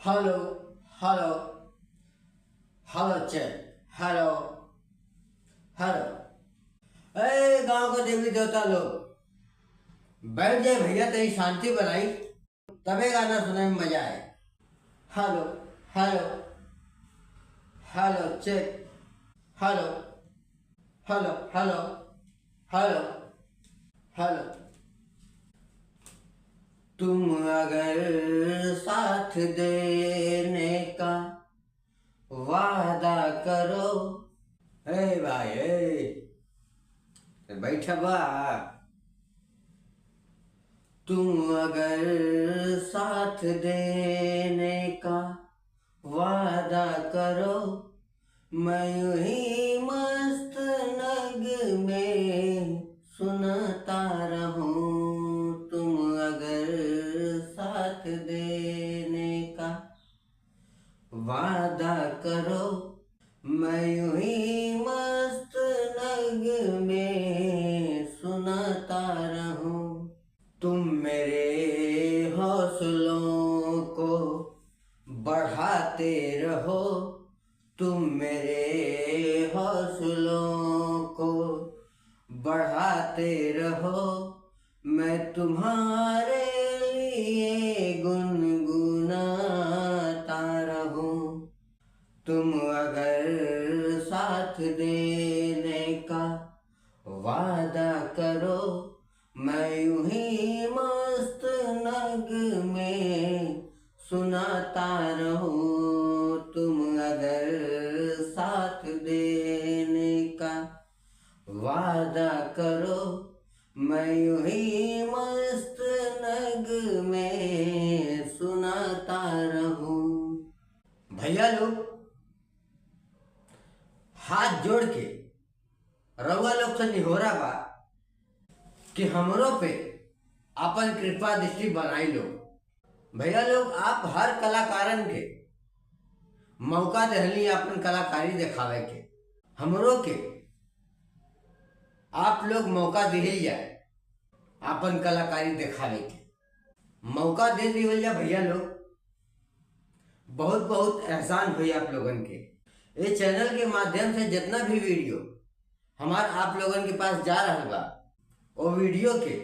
Hello hello hello check hello hello. ए गांव का देवी देवता लोग बैठ जाए भैया, तेरी शांति बनाई तबे गाना सुनने में मजा आए। Hello hello hello check hello hello hello hello hello. तुम अगर साथ देने का वादा करो। ए भाई बैठा बा। तुम अगर साथ देने का वादा करो, मैं यूं ही मस्त नग में सुनाता रहूं। तुम अगर साथ देने का वादा करो, मैं यूं ही मस्त नग में सुनाता रहूं। तुम मेरे हौसलों को बढ़ाते रहो। तुम मेरे हौसलों को बढ़ाते रहो। मैं तुम्हारे लिए गुनगुनाता रहूं। तुम अगर साथ देने का वादा करो, मैं यूं ही मस्त नग में सुनाता रहूं। तुम अगर साथ देने का वादा करो, मैं यूं ही मस्त नग में सुनाता रहूं। भैया लोग हाथ जोड़ के रउआ लोग से निहोरा बा कि हमरो पे अपन कृपा दृष्टि बनाई लो। भैया लोग आप हर कलाकारन के मौका दहली अपन कलाकारी दिखावे के। हमरो के आप लोग मौका दिल जाए अपन कलाकारी दिखावे के। मौका दे दिवल जा भैया लोग, बहुत बहुत एहसान हुई आप लोगन के। इस चैनल के माध्यम से जितना भी वीडियो हमार आप लोगन के पास जा रहा बा, वो वीडियो के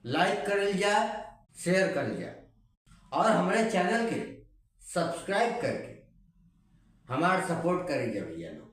लाइक करल जा, शेयर करल जा और हमारे चैनल के सब्सक्राइब करके हमारा सपोर्ट करेंगे भैया लोग।